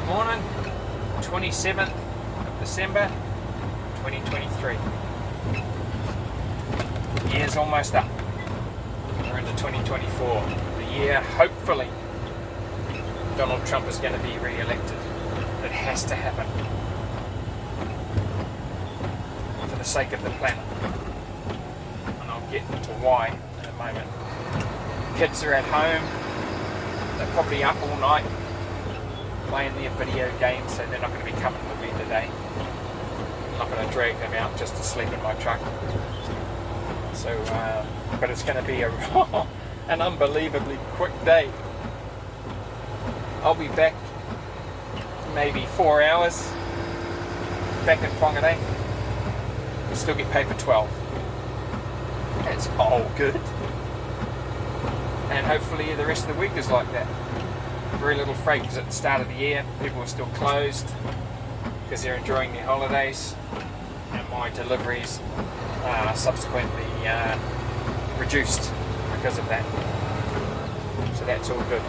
Good morning, 27th of December 2023. The year's almost up. We're into 2024. The year, hopefully, Donald Trump is going to be re-elected. It has to happen. For the sake of the planet. And I'll get into why in a moment. Kids are at home. They're probably up all night playing their video games, so they're not going to be coming with me today. I'm not going to drag them out just to sleep in my truck. So, but it's going to be an unbelievably quick day. I'll be back maybe 4 hours back in Whangarei. We'll still get paid for 12. That's all good. And hopefully the rest of the week is like that. Very little freight because at the start of the year people are still closed because they're enjoying their holidays, and my deliveries are subsequently reduced because of that. So that's all good.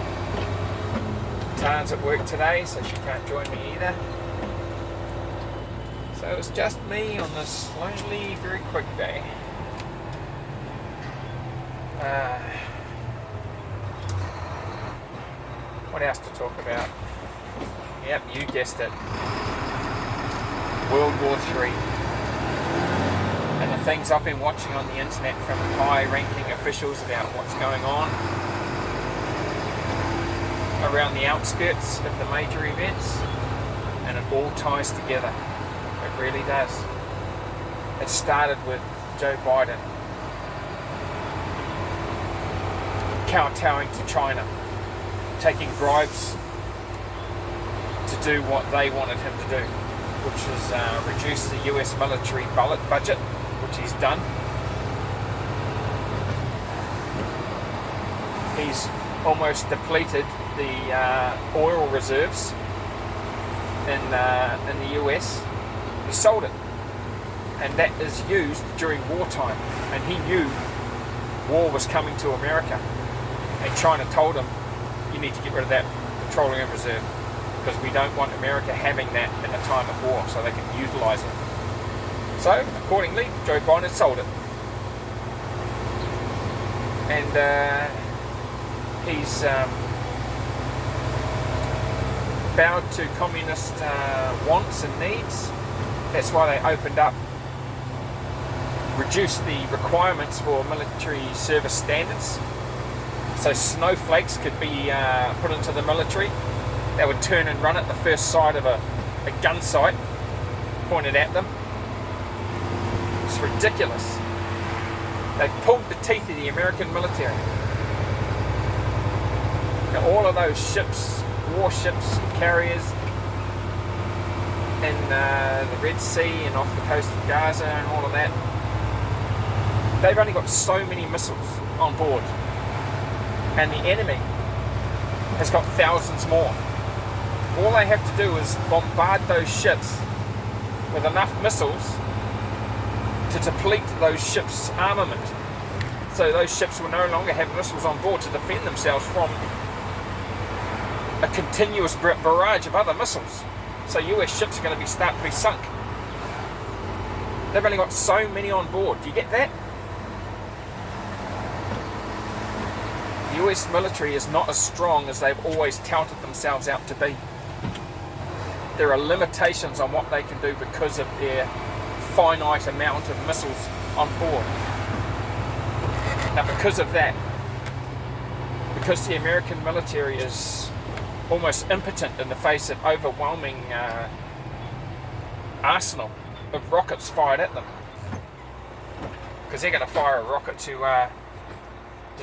Tarn's at work today, so she can't join me either. So it's just me on this lonely, very quick day. What else to talk about? Yep, you guessed it. World War III. And the things I've been watching on the internet from high-ranking officials about what's going on around the outskirts of the major events, and it all ties together. It really does. It started with Joe Biden kowtowing to China, taking bribes to do what they wanted him to do, which is reduce the US military budget, which he's done. He's almost depleted the oil reserves in the US. He sold it, and that is used during wartime, and he knew war was coming to America, and China told him, you need to get rid of that petroleum reserve because we don't want America having that in a time of war, so they can utilise it. So, accordingly, Joe Biden sold it. And he's bowed to communist wants and needs. That's why they opened up, reduced the requirements for military service standards. So snowflakes could be put into the military. They would turn and run at the first sight of a gun sight pointed at them. It's ridiculous. They pulled the teeth of the American military. Now, all of those ships, warships, carriers in the Red Sea and off the coast of Gaza and all of that, they've only got so many missiles on board. And the enemy has got thousands more. All they have to do is bombard those ships with enough missiles to deplete those ships' armament. So those ships will no longer have missiles on board to defend themselves from a continuous barrage of other missiles. So US ships are going to start to be sunk. They've only got so many on board. Do you get that? The US military is not as strong as they've always touted themselves out to be. There are limitations on what they can do because of their finite amount of missiles on board. Now, because of that, because the American military is almost impotent in the face of overwhelming arsenal of rockets fired at them, because they're going to fire a rocket to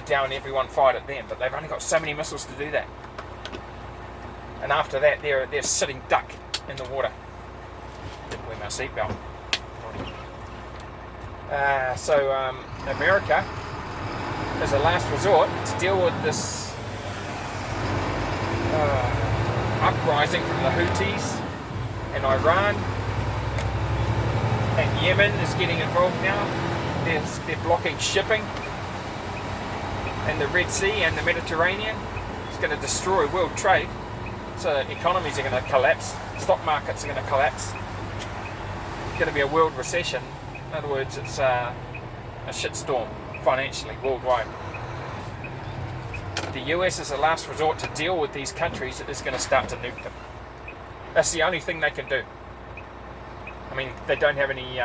down everyone fired at them, but they've only got so many missiles to do that. And after that, they're sitting duck in the water. Didn't wear my seatbelt. So America, as a last resort to deal with this uprising from the Houthis in Iran, and Yemen is getting involved now. They're blocking shipping in the Red Sea and the Mediterranean. It's going to destroy world trade. Lots of economies are going to collapse. Stock markets are going to collapse. It's going to be a world recession. In other words, it's a shitstorm financially worldwide. The US is a last resort to deal with these countries that is going to start to nuke them. That's the only thing they can do. I mean, they don't have any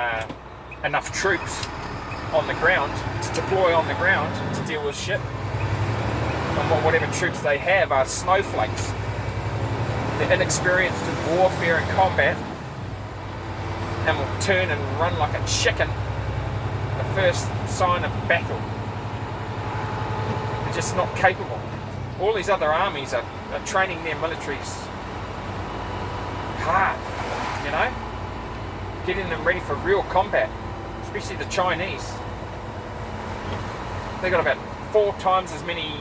enough troops on the ground to deploy on the ground to deal with shit. And whatever troops they have are snowflakes. They're inexperienced in warfare and combat, and will turn and run like a chicken the first sign of battle. They're just not capable. All these other armies are training their militaries hard, you know, getting them ready for real combat, especially the Chinese. They've got about 4 times as many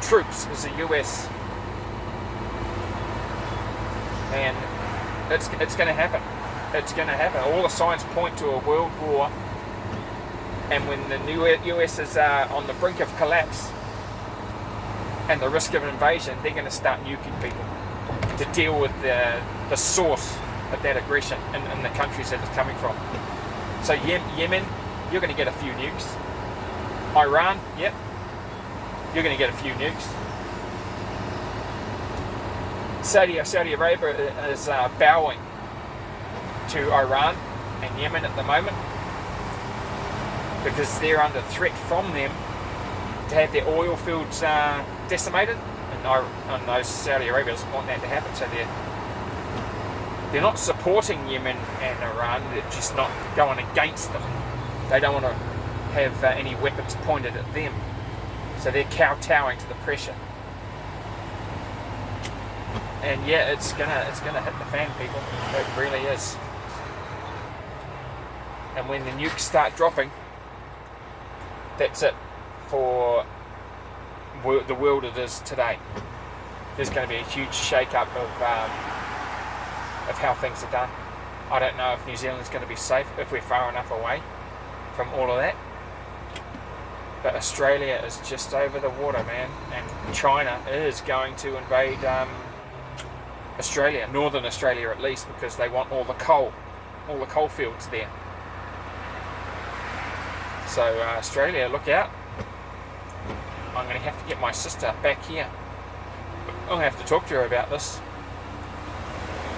troops as the US, and it's going to happen. It's going to happen. All the signs point to a world war, and when the new US is on the brink of collapse and the risk of invasion, they're going to start nuking people to deal with the source of that aggression in the countries that it's coming from. So Yemen, you're going to get a few nukes. Iran, yep, you're going to get a few nukes. Saudi Arabia is bowing to Iran and Yemen at the moment because they're under threat from them to have their oil fields decimated, and those Saudi Arabia doesn't want that to happen. So they're not supporting Yemen and Iran. They're just not going against them. They don't want to have any weapons pointed at them. So they're kowtowing to the pressure. And yeah, it's gonna hit the fan, people. It really is. And when the nukes start dropping, that's it for the world it is today. There's going to be a huge shake-up of how things are done. I don't know if New Zealand's going to be safe if we're far enough away from all of that. But Australia is just over the water, man, and China is going to invade Australia, Northern Australia at least, because they want all the coal fields there. So Australia, look out. I'm going to have to get my sister back here. I'm going to have to talk to her about this.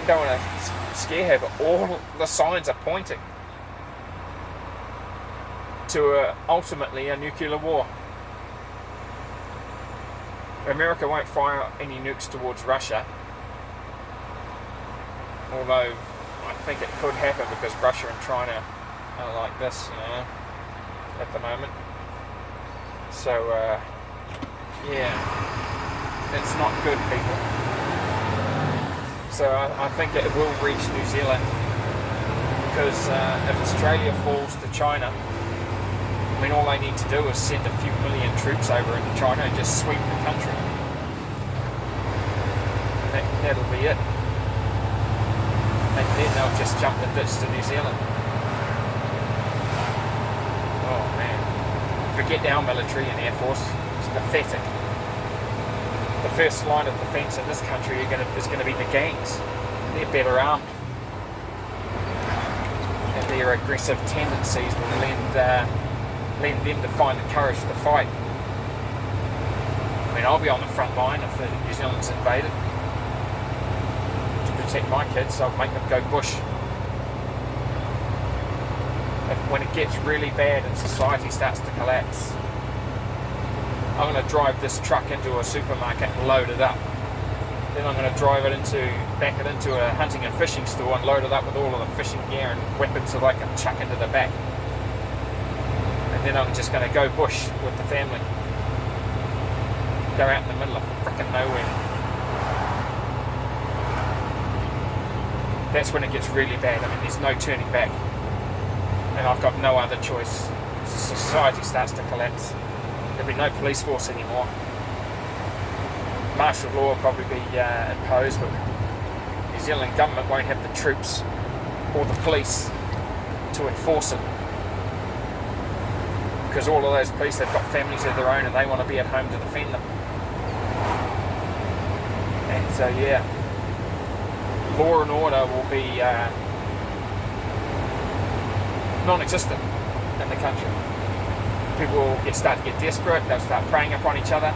I don't want to scare her, but all the signs are pointing to ultimately a nuclear war. America won't fire any nukes towards Russia, although I think it could happen because Russia and China are like this, you know, at the moment. So yeah, it's not good, people. So I think it will reach New Zealand, because if Australia falls to China, I mean, all they need to do is send a few million troops over into China and just sweep the country. That'll be it. And then they'll just jump the ditch to New Zealand. Oh man. Forget our military and Air Force. It's pathetic. The first line of defence in this country is going to be the gangs. They're better armed. And their aggressive tendencies will lend them to find the courage to fight. I mean, I'll be on the front line if New Zealand's invaded. To protect my kids, I'll make them go bush. When it gets really bad and society starts to collapse, I'm going to drive this truck into a supermarket and load it up. Then I'm going to drive it back into a hunting and fishing store and load it up with all of the fishing gear and weapons that I can chuck into the back. And then I'm just going to go bush with the family. Go out in the middle of frickin' nowhere. That's when it gets really bad. I mean, there's no turning back. And I've got no other choice. Society starts to collapse. There'll be no police force anymore. Martial law will probably be imposed, but the New Zealand government won't have the troops or the police to enforce it. Because all of those police, they've got families of their own and they want to be at home to defend them. And So yeah, law and order will be non-existent in the country. People will start to get desperate. They'll start preying upon each other.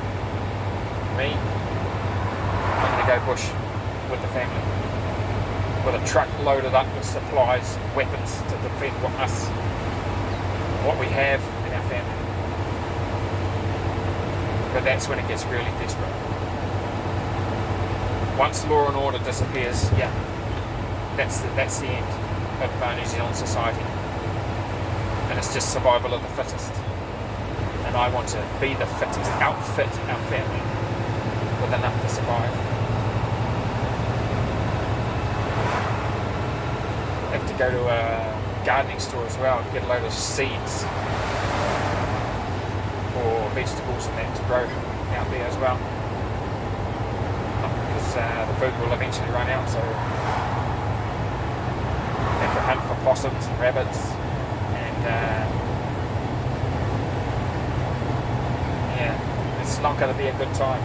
Me, I'm going to go bush with the family, with a truck loaded up with supplies, weapons to defend us, what we have in our family. But that's when it gets really desperate. Once law and order disappears, yeah, that's the end of New Zealand society. And it's just survival of the fittest. And I want to be the fittest, outfit our family with enough to survive. I have to go to a gardening store as well and get a load of seeds for vegetables and that to grow out there as well. Because the food will eventually run out, so I have to hunt for possums and rabbits and yeah, it's not going to be a good time.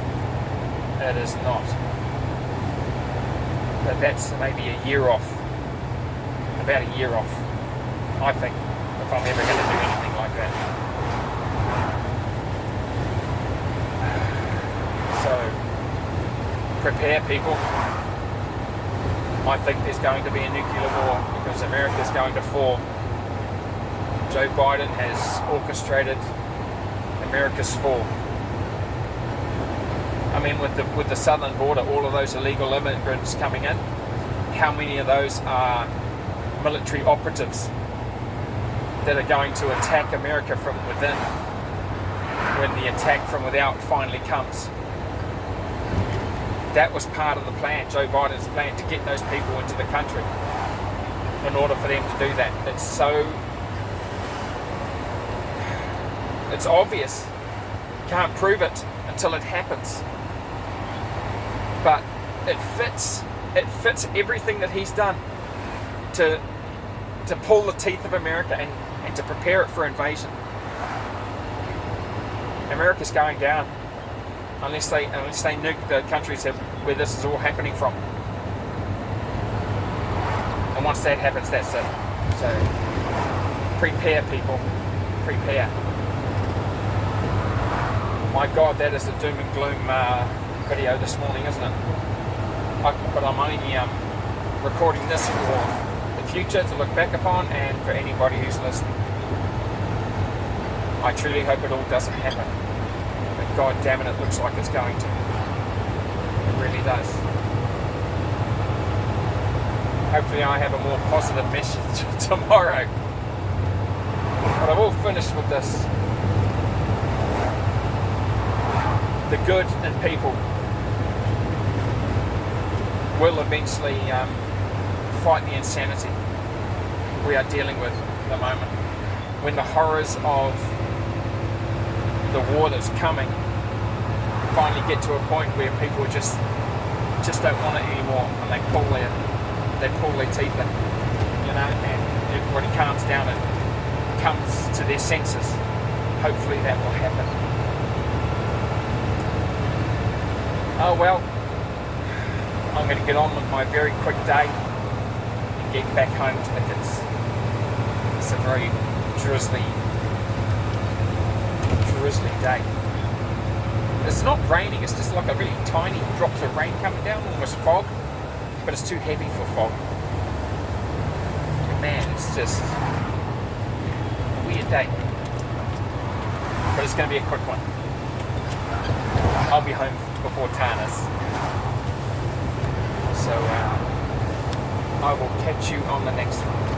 It is not. But that's maybe a year off. About a year off, I think, if I'm ever going to do anything like that. So, prepare people. I think there's going to be a nuclear war because America's going to fall. Joe Biden has orchestrated America's fall. I mean, with the southern border, all of those illegal immigrants coming in, how many of those are military operatives that are going to attack America from within when the attack from without finally comes? That was part of the plan, Joe Biden's plan, to get those people into the country in order for them to do that. It's obvious. Can't prove it until it happens. But it fits everything that he's done to pull the teeth of America and to prepare it for invasion. America's going down unless they nuke the countries where this is all happening from. And once that happens, that's it. So prepare, people. Prepare. My God, that is a doom and gloom video this morning, isn't it? But I'm only recording this for the future to look back upon and for anybody who's listening. I truly hope it all doesn't happen. But God damn it looks like it's going to. It really does. Hopefully I have a more positive message tomorrow. But I will finish with this. The good in people will eventually fight the insanity we are dealing with at the moment. When the horrors of the war that's coming finally get to a point where people just don't want it anymore, and they pull their teeth in, and everybody calms down and comes to their senses. Hopefully that will happen. Oh well, I'm going to get on with my very quick day and get back home to the kids. It's a very drizzly day. It's not raining, it's just like a really tiny drops of rain coming down, almost fog, but it's too heavy for fog. Man, it's just a weird day. But it's going to be a quick one. I'll be home before Tanas. So I will catch you on the next one.